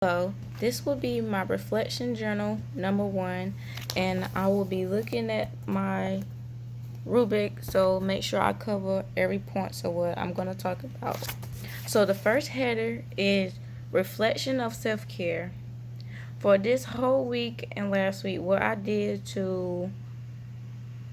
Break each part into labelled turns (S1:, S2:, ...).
S1: So this will be my reflection journal number 1, and I will be looking at my rubric, so make sure I cover every point of what I'm going to talk about. So the first header is reflection of self-care. For this whole week and last week, what I did to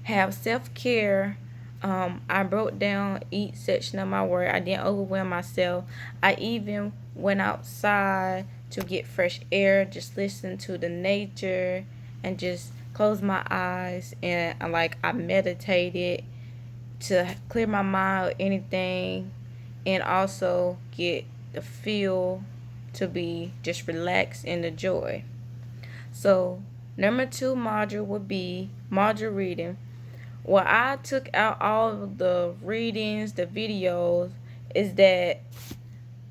S1: have self-care, I broke down each section of my work. I didn't overwhelm myself. I even went outside to get fresh air, just listen to the nature, and just close my eyes, and I meditated to clear my mind of anything, and also get the feel to be just relaxed and the joy. So number 2 module would be module reading. Well, I took out all of the readings, the videos, is that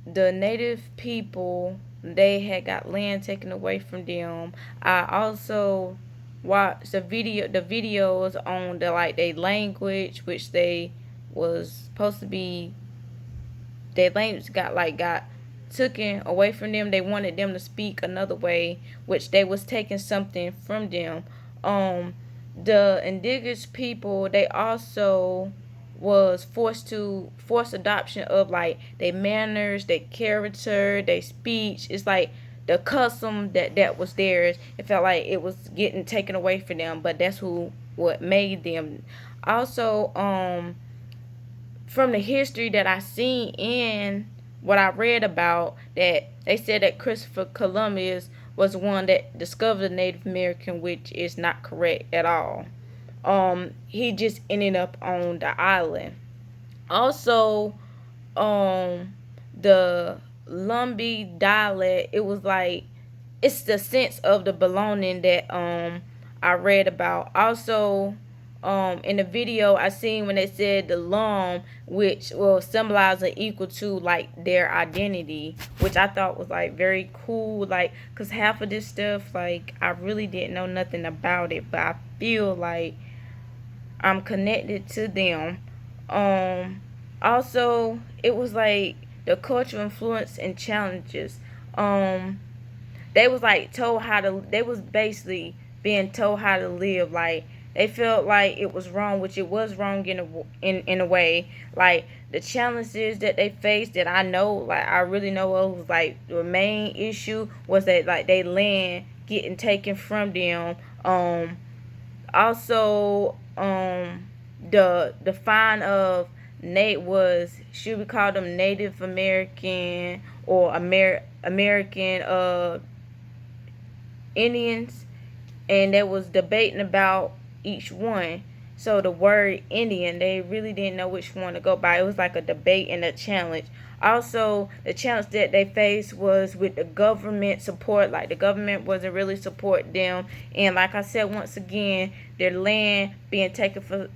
S1: the native people, they had got land taken away from them. I also watched the videos on the their language, which they was supposed to be, their language got taken away from them. They wanted them to speak another way, which they was taking something from them. The indigenous people, they also was forced adoption of their manners, their character, their speech. It's like the custom that was theirs. It felt like it was getting taken away from them, but that's what made them. Also, from the history that I seen in what I read about, that they said that Christopher Columbus was one that discovered the Native American, which is not correct at all. He just ended up on the island. Also, the Lumbee dialect, it was like, it's the sense of the belonging that I read about. Also, in the video I seen when they said the lum, which will symbolize or equal to their identity, which I thought was very cool, because half of this stuff, I really didn't know nothing about it, but I feel like I'm connected to them. Also, it was the cultural influence and challenges. They was told how to, they was basically being told how to live. They felt like it was wrong, which it was wrong in a way. The challenges that they faced, that I know, I really know of, was the main issue was that they land getting taken from them. Also, the fine of Nate was, should we call them Native American or American Indians, and there was debating about each one. So the word Indian, they really didn't know which one to go by. It was like a debate and a challenge. Also, the challenge that they faced was with the government support. The government wasn't really supporting them, and like I said, once again, their land being taken from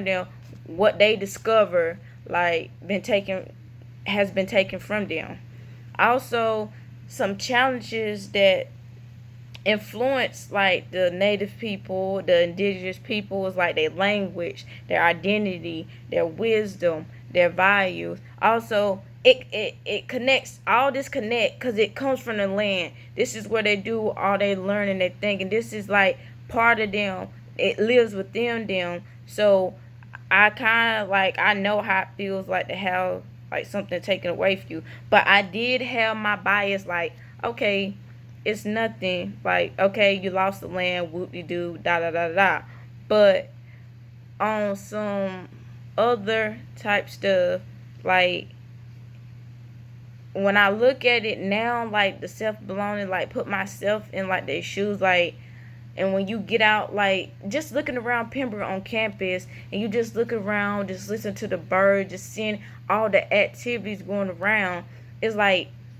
S1: them. What they discover has been taken from them. Also, some challenges that influence the native people, the indigenous people, was their language, their identity, their wisdom, their values. Also, it connects, all this connect because it comes from the land. This is where they do all they learning, they thinking. This is part of them. It lives within them. So I kind of I know how it feels to have something taken away from you, but I did have my bias, okay, it's nothing, okay, you lost the land, whoop-de-doo, da-da-da-da. But on some other type stuff, when I look at it now, the self-belonging, put myself in their shoes, and when you get out, just looking around Pembroke on campus, and you just look around, just listen to the birds, just seeing all the activities going around, it's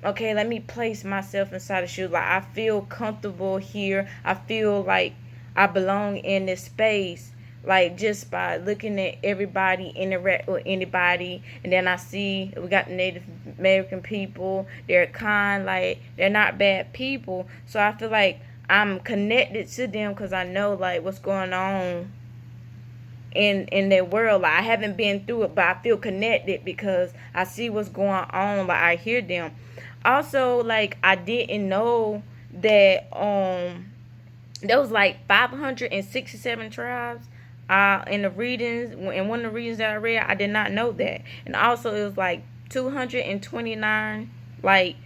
S1: okay, let me place myself inside the shoes. I feel comfortable here. I feel like I belong in this space. Just by looking at everybody interact with anybody, and then I see we got the Native American people. They're kind, they're not bad people. So I feel like I'm connected to them because I know what's going on in their world. I haven't been through it, but I feel connected because I see what's going on. I hear them. Also, like, I didn't know that there was like 567 tribes in the readings. In one of the readings that I read, I did not know that. And also it was like 229 like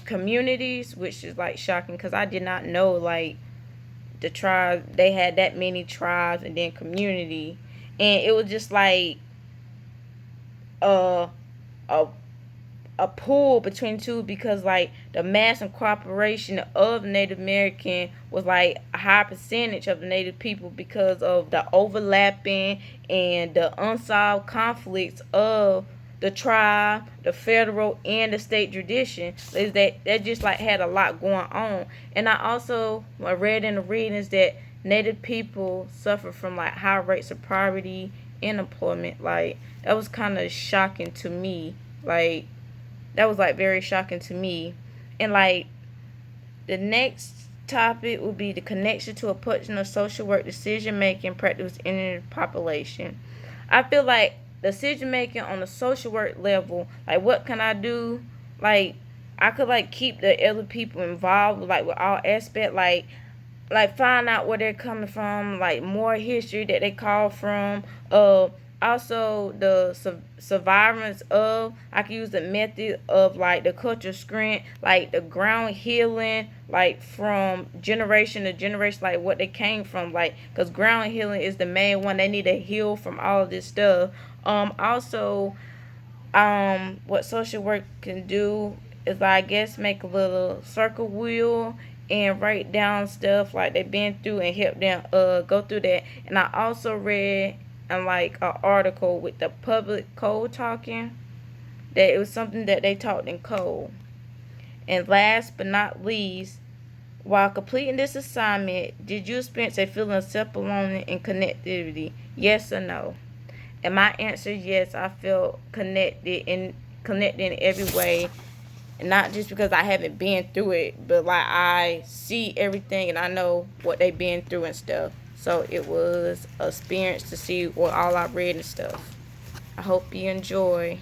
S1: communities, which is like shocking because I did not know like the tribe, they had that many tribes and then community. And it was just like uh a a pull between two, because like the mass incorporation of Native American was like a high percentage of the Native people because of the overlapping and the unsolved conflicts of the tribe, the federal, and the state tradition. Is that just like had a lot going on. And I read in the readings that Native people suffer from like high rates of poverty and unemployment. Like that was kind of shocking to me. Like that was like very shocking to me. And like the next topic would be the connection to a portion of social work decision making practice in the population. I feel like decision making on the social work level, like what can I do? Like I could like keep the other people involved like with all aspect, like find out where they're coming from, like more history that they call from. Also the survivors of, I can use the method of like the culture screen, like the ground healing, like from generation to generation, like what they came from, like because ground healing is the main one. They need to heal from all of this stuff. Also, what social work can do is, I guess, make a little circle wheel and write down stuff like they've been through and help them go through that. And I also read in like an article with the public code talking, that it was something that they taught in code. And last but not least, while completing this assignment, did you experience a feeling of self-belonging and connectivity? Yes or no? And my answer is yes. I feel connected in every way, and not just because I haven't been through it, but like I see everything and I know what they've been through and stuff. So it was an experience to see what all I read and stuff. I hope you enjoy.